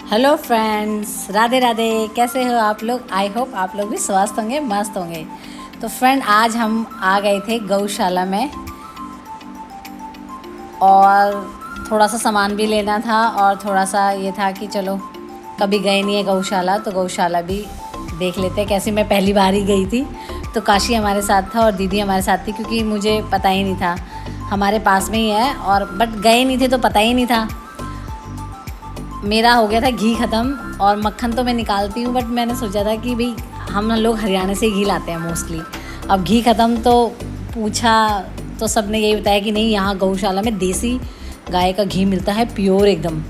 Hello friends, Radhe Radhe. कैसे हो आप लोग? आई होप आप लोग भी स्वस्थ होंगे, मस्त होंगे। तो फ्रेंड, आज हम आ गए थे गौशाला में और थोड़ा सा सामान भी लेना था और थोड़ा सा ये था कि चलो, कभी गए नहीं है गौशाला तो गौशाला भी देख लेते हैं कैसी। मैं पहली बार ही गई थी तो काशी हमारे साथ था और दीदी हमारे साथ थी, क्योंकि मुझे पता ही नहीं था। हमारे पास में ही है और बट गए नहीं थे तो पता ही नहीं था। मेरा हो गया था घी ख़त्म और मक्खन तो मैं निकालती हूँ, बट मैंने सोचा था कि भाई हम लोग हरियाणा से घी लाते हैं मोस्टली। अब घी ख़त्म तो पूछा तो सब ने यही बताया कि नहीं, यहाँ गौशाला में देसी गाय का घी मिलता है, प्योर एकदम।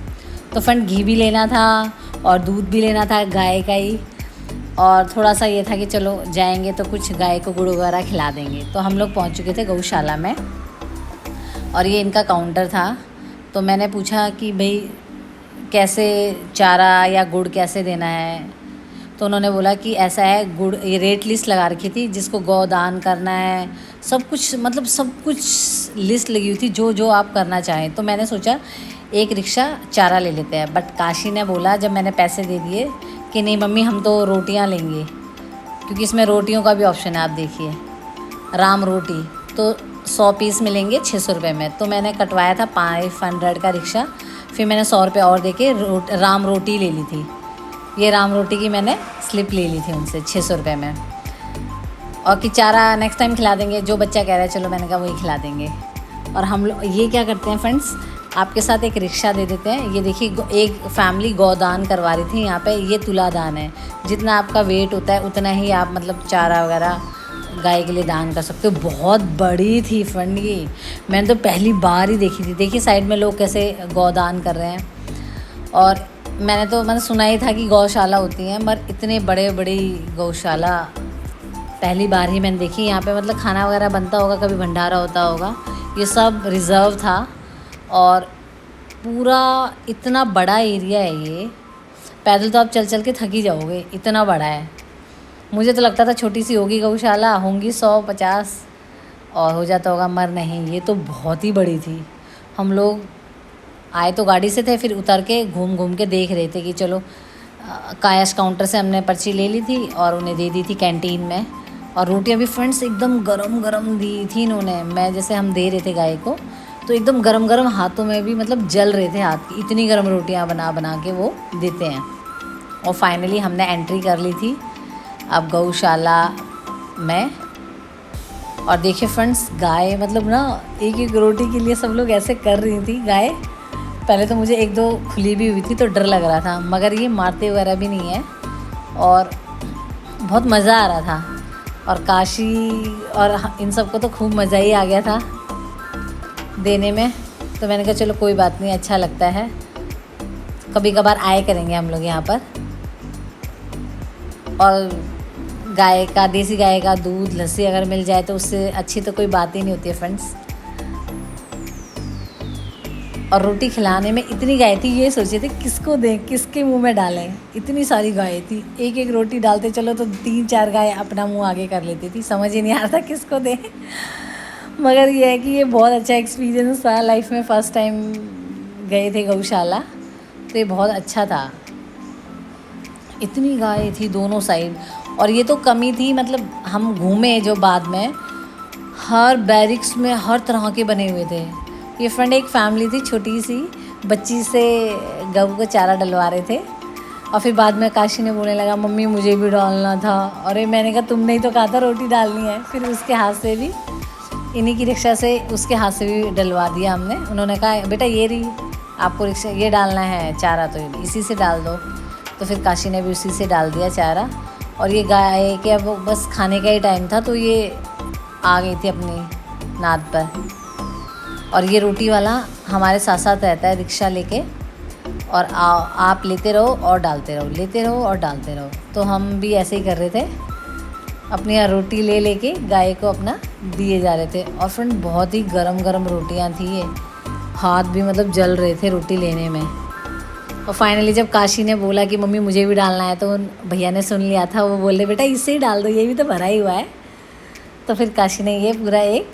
तो फ्रेंड, घी भी लेना था और दूध भी लेना था गाय का ही, और थोड़ा सा ये था कि चलो जाएंगे तो कुछ गाय को गुड़ वगैरह खिला देंगे। तो हम लोग पहुँच चुके थे गौशाला में और ये इनका काउंटर था। तो मैंने पूछा कि भाई कैसे चारा या गुड़ कैसे देना है, तो उन्होंने बोला कि ऐसा है, गुड़ ये रेट लिस्ट लगा रखी थी, जिसको गौदान करना है सब कुछ, मतलब सब कुछ लिस्ट लगी हुई थी जो जो आप करना चाहें। तो मैंने सोचा एक रिक्शा चारा ले लेते हैं, बट काशी ने बोला जब मैंने पैसे दे दिए कि नहीं मम्मी, हम तो रोटियां लेंगे, क्योंकि इसमें रोटियों का भी ऑप्शन है। आप देखिए, राम रोटी तो 100 पीस मिलेंगे 600 रुपये में। तो मैंने कटवाया था 500 का रिक्शा, फिर मैंने 100 रुपये और देके राम रोटी ले ली थी। ये राम रोटी की मैंने स्लिप ले ली थी उनसे 600 रुपये में, और कि चारा नेक्स्ट टाइम खिला देंगे, जो बच्चा कह रहा है चलो, मैंने कहा वही खिला देंगे। और हम लोग ये क्या करते हैं फ्रेंड्स, आपके साथ एक रिक्शा दे देते हैं। ये देखिए, एक फैमिली गौदान करवा रही थी यहाँ पे। ये तुलादान है, जितना आपका वेट होता है उतना ही आप मतलब चारा वगैरह गाय के लिए दान कर सकते हो। बहुत बड़ी थी फ्रेंड ये, मैंने तो पहली बार ही देखी थी। देखिए साइड में लोग कैसे गौदान कर रहे हैं। और मैंने सुना ही था कि गौशाला होती हैं, मगर इतने बड़े बड़ी गौशाला पहली बार ही मैंने देखी। यहाँ पे मतलब खाना वगैरह बनता होगा, कभी भंडारा होता होगा। ये सब रिज़र्व था और पूरा इतना बड़ा एरिया है ये। पैदल तो आप चल चल के थक ही जाओगे, इतना बड़ा है। मुझे तो लगता था छोटी सी होगी गौशाला, होंगी 100-50 और हो जाता होगा, मर नहीं, ये तो बहुत ही बड़ी थी। हम लोग आए तो गाड़ी से थे, फिर उतर के घूम घूम के देख रहे थे कि चलो। कैश काउंटर से हमने पर्ची ले ली थी और उन्हें दे दी थी कैंटीन में। और रोटियां भी फ्रेंड्स एकदम गरम गरम दी थी इन्होंने। मैं जैसे हम दे रहे थे गाय को तो एकदम गरम गरम हाथों में भी मतलब जल रहे थे हाथ, की इतनी गरम रोटियां बना बना के वो देते हैं। और फाइनली हमने एंट्री कर ली थी अब गौशाला में। और देखिए फ्रेंड्स, गाय मतलब ना एक एक रोटी के लिए सब लोग ऐसे कर रही थी गाय। पहले तो मुझे एक दो खुली भी हुई थी तो डर लग रहा था, मगर ये मारते वगैरह भी नहीं है और बहुत मज़ा आ रहा था। और काशी और इन सबको तो खूब मज़ा ही आ गया था देने में। तो मैंने कहा चलो कोई बात नहीं, अच्छा लगता है, कभी कभार आए करेंगे हम लोग यहाँ पर। और गाय का, देसी गाय का दूध, लस्सी अगर मिल जाए तो उससे अच्छी तो कोई बात ही नहीं होती है फ्रेंड्स। और रोटी खिलाने में इतनी गाय थी, ये सोचे थे किसको दें, किसके मुंह में डालें। इतनी सारी गाय थी, एक एक रोटी डालते चलो तो 3-4 गाय अपना मुंह आगे कर लेती थी। समझ ही नहीं आ रहा था किसको दें। मगर ये है कि ये बहुत अच्छा एक्सपीरियंस था लाइफ में। फ़र्स्ट टाइम गए थे गौशाला तो ये बहुत अच्छा था। इतनी गाय थी दोनों साइड, और ये तो कमी थी, मतलब हम घूमे जो बाद में, हर बैरिक्स में हर तरह के बने हुए थे। ये फ्रेंड एक फैमिली थी, छोटी सी बच्ची से गऊ को चारा डलवा रहे थे। और फिर बाद में काशी ने बोलने लगा मम्मी मुझे भी डालना था। अरे मैंने कहा तुमने ही तो कहा था रोटी डालनी है। फिर उसके हाथ से भी, इन्हीं की रिक्शा से उसके हाथ से भी डलवा दिया हमने। उन्होंने कहा बेटा ये रही, आपको रिक्शा ये डालना है चारा तो इसी से डाल दो। तो फिर काशी ने भी उसी से डाल दिया चारा। और ये गाय के अब बस खाने का ही टाइम था तो ये आ गई थी अपनी नाद पर। और ये रोटी वाला हमारे साथ साथ रहता है रिक्शा लेके, और आप लेते रहो और डालते रहो, लेते रहो और डालते रहो। तो हम भी ऐसे ही कर रहे थे, अपनी यहाँ रोटी ले लेके गाय को अपना दिए जा रहे थे। और फ्रेंड बहुत ही गरम गरम रोटियाँ थी, ये हाथ भी मतलब जल रहे थे रोटी लेने में। और फाइनली जब काशी ने बोला कि मम्मी मुझे भी डालना है, तो भैया ने सुन लिया था, वो बोले बेटा इससे ही डाल दो, ये भी तो भरा ही हुआ है। तो फिर काशी ने ये पूरा एक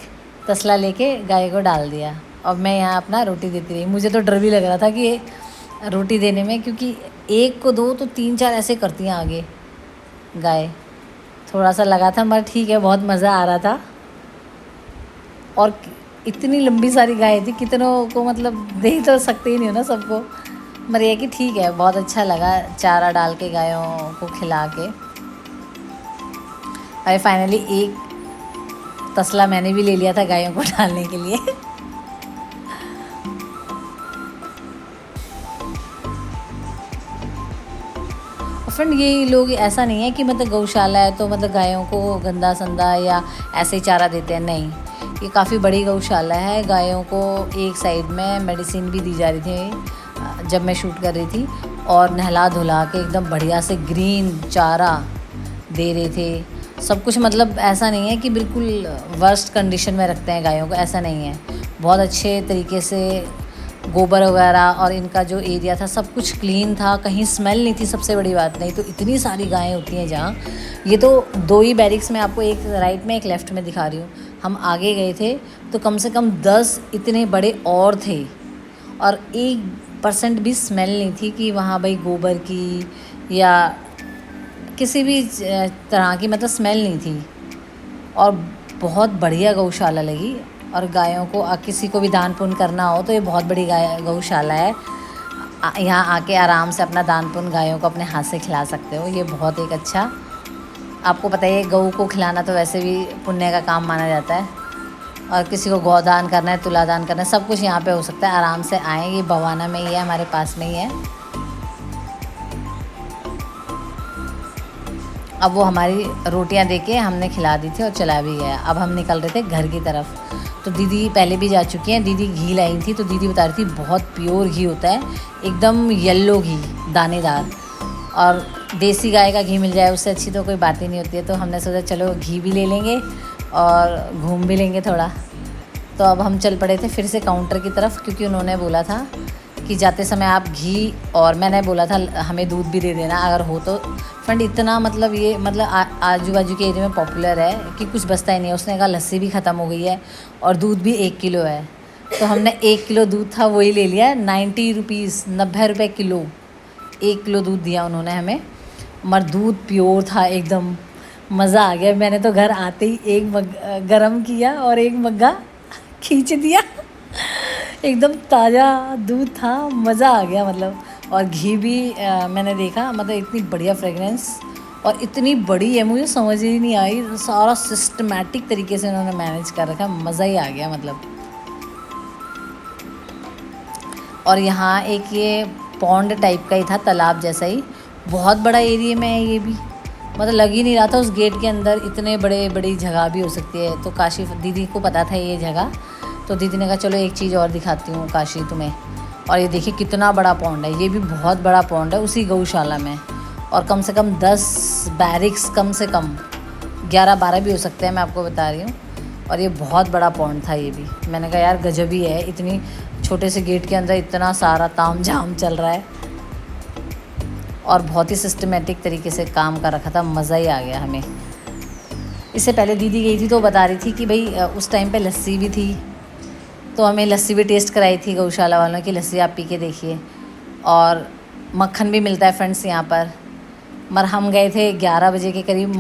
तसला लेके गाय को डाल दिया और मैं यहाँ अपना रोटी देती रही। मुझे तो डर भी लग रहा था कि रोटी देने में, क्योंकि एक को दो तो 3-4 ऐसे करती हैं आगे गाय। थोड़ा सा लगा था मगर ठीक है, बहुत मज़ा आ रहा था। और इतनी लंबी सारी गाय थी, कितनों को मतलब दे तो सकते ही नहीं हो ना सबको, मगर ये कि ठीक है, बहुत अच्छा लगा चारा डाल के गायों को खिला के। और फाइनली एक तसला मैंने भी ले लिया था गायों को डालने के लिए। फ्रेंड ये लोग ऐसा नहीं है कि मतलब गौशाला है तो मतलब गायों को गंदा संदा या ऐसे ही चारा देते हैं, नहीं। ये काफ़ी बड़ी गौशाला है। गायों को एक साइड में मेडिसिन भी दी जा रही थी जब मैं शूट कर रही थी, और नहला धुला के एकदम बढ़िया से ग्रीन चारा दे रहे थे सब कुछ। मतलब ऐसा नहीं है कि बिल्कुल वर्स्ट कंडीशन में रखते हैं गायों को, ऐसा नहीं है। बहुत अच्छे तरीके से गोबर वगैरह और इनका जो एरिया था सब कुछ क्लीन था, कहीं स्मेल नहीं थी, सबसे बड़ी बात। नहीं तो इतनी सारी गायें होती हैं जहाँ, ये तो 2 ही बैरिक्स में आपको, एक राइट में एक लेफ़्ट में दिखा रही हूँ। हम आगे गए थे तो कम से कम 10 इतने बड़े और थे, और 1% भी स्मेल नहीं थी कि वहाँ भाई गोबर की या किसी भी तरह की मतलब स्मेल नहीं थी। और बहुत बढ़िया गौशाला लगी। और गायों को किसी को भी दान पुण्य करना हो तो ये बहुत बड़ी गौशाला है। यहाँ आके आराम से अपना दान पुण्य गायों को अपने हाथ से खिला सकते हो। ये बहुत एक अच्छा, आपको पता है गऊ को खिलाना तो वैसे भी पुण्य का काम माना जाता है। और किसी को गौदान करना है, तुलादान करना है, सब कुछ यहाँ पे हो सकता है। आराम से आएँ, ये बवाना में ही है, हमारे पास में ही है। अब वो हमारी रोटियां देके हमने खिला दी थी और चला भी गया। अब हम निकल रहे थे घर की तरफ। तो दीदी पहले भी जा चुकी हैं, दीदी घी लाई थी, तो दीदी बता रही थी बहुत प्योर घी होता है, एकदम येलो घी, दानेदार। और देसी गाय का घी मिल जाए उससे अच्छी तो कोई बात ही नहीं होती है। तो हमने सोचा चलो घी भी ले लेंगे और घूम भी लेंगे थोड़ा। तो अब हम चल पड़े थे फिर से काउंटर की तरफ, क्योंकि उन्होंने बोला था कि जाते समय आप घी, और मैंने बोला था हमें दूध भी दे देना अगर हो तो। फ्रेंड इतना मतलब ये मतलब आजू बाजू के एरिया में पॉपुलर है कि कुछ बचता ही नहीं है। उसने कहा लस्सी भी ख़त्म हो गई है और दूध भी 1 किलो है। तो हमने 1 किलो दूध था वही ले लिया, 90 रुपीज़, 90 रुपये किलो। 1 किलो दूध दिया उन्होंने हमें, मगर दूध प्योर था एकदम। मज़ा आ गया। मैंने तो घर आते ही एक मग गरम किया और एक मग्गा खींच दिया। एकदम ताज़ा दूध था, मज़ा आ गया मतलब। और घी भी मैंने देखा, मतलब इतनी बढ़िया फ्रेगरेंस और इतनी बड़ी है, मुझे समझ ही नहीं आई। सारा सिस्टमैटिक तरीके से उन्होंने मैनेज कर रखा, मज़ा ही आ गया मतलब। और यहाँ एक ये पॉन्ड टाइप का ही था, तालाब जैसा ही, बहुत बड़ा एरिया में है ये भी। मतलब लग ही नहीं रहा था उस गेट के अंदर इतने बड़ी जगह भी हो सकती है। तो काशी दीदी को पता था ये जगह, तो दीदी ने कहा चलो एक चीज़ और दिखाती हूँ काशी तुम्हें। और ये देखिए कितना बड़ा पॉन्ड है, ये भी बहुत बड़ा पॉन्ड है उसी गौशाला में। और कम से कम 10 बैरिक्स, कम से कम 11-12 भी हो सकते हैं, मैं आपको बता रही हूँ। और ये बहुत बड़ा पॉन्ड था ये भी। मैंने कहा यार गजब ही है, इतनी छोटे से गेट के अंदर इतना सारा ताम झाम चल रहा है। और बहुत ही सिस्टमेटिक तरीके से काम कर रखा था, मज़ा ही आ गया हमें। इससे पहले दीदी गई थी तो बता रही थी कि भाई उस टाइम पे लस्सी भी थी, तो हमें लस्सी भी टेस्ट कराई थी गौशाला वालों की। लस्सी आप पी के देखिए। और मक्खन भी मिलता है फ्रेंड्स यहाँ पर। मगर हम गए थे 11 बजे के करीब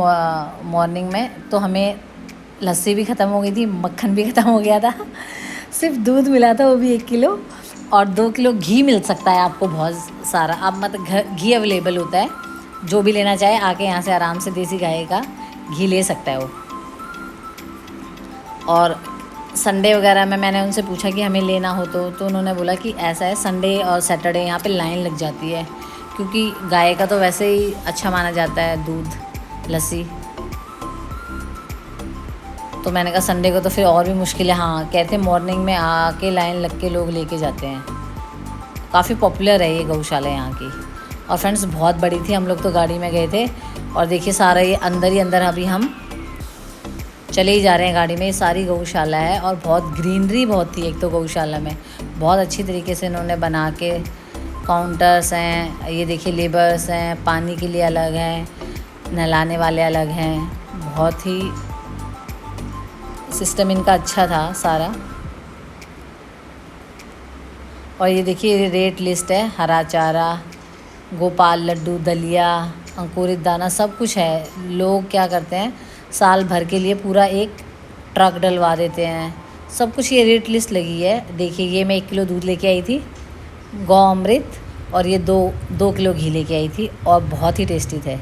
मॉर्निंग में, तो हमें लस्सी भी ख़त्म हो गई थी, मक्खन भी ख़त्म हो गया था। सिर्फ दूध मिला था, वो भी 1 किलो। और 2 किलो घी मिल सकता है आपको बहुत सारा। आप मतलब घी अवेलेबल होता है, जो भी लेना चाहे आके यहाँ से आराम से देसी गाय का घी ले सकता है वो। और संडे वगैरह में मैंने उनसे पूछा कि हमें लेना हो तो उन्होंने बोला कि ऐसा है, संडे और सैटरडे यहाँ पे लाइन लग जाती है, क्योंकि गाय का तो वैसे ही अच्छा माना जाता है दूध, लस्सी। तो मैंने कहा संडे को तो फिर और भी मुश्किल है। हाँ कहते मॉर्निंग में आके लाइन लग के लोग लेके जाते हैं। काफ़ी पॉपुलर है ये गौशाला यहाँ की। और फ्रेंड्स बहुत बड़ी थी, हम लोग तो गाड़ी में गए थे। और देखिए सारा ये अंदर ही अंदर, अभी हम चले ही जा रहे हैं गाड़ी में। ये सारी गौशाला है और बहुत ग्रीनरी बहुत थी एक तो गौशाला में। बहुत अच्छी तरीके से इन्होंने बना के, काउंटर्स हैं, ये देखिए लेबर्स हैं, पानी के लिए अलग हैं, नहलाने वाले अलग हैं। बहुत ही सिस्टम इनका अच्छा था सारा। और ये देखिए रेट लिस्ट है, हरा चारा, गोपाल लड्डू, दलिया, अंकुरित दाना, सब कुछ है। लोग क्या करते हैं, साल भर के लिए पूरा एक ट्रक डलवा देते हैं, सब कुछ ये रेट लिस्ट लगी है। देखिए ये मैं 1 किलो दूध लेके आई थी, गौ अमृत, और ये 2 किलो घी लेके आई थी और बहुत ही टेस्टी थे।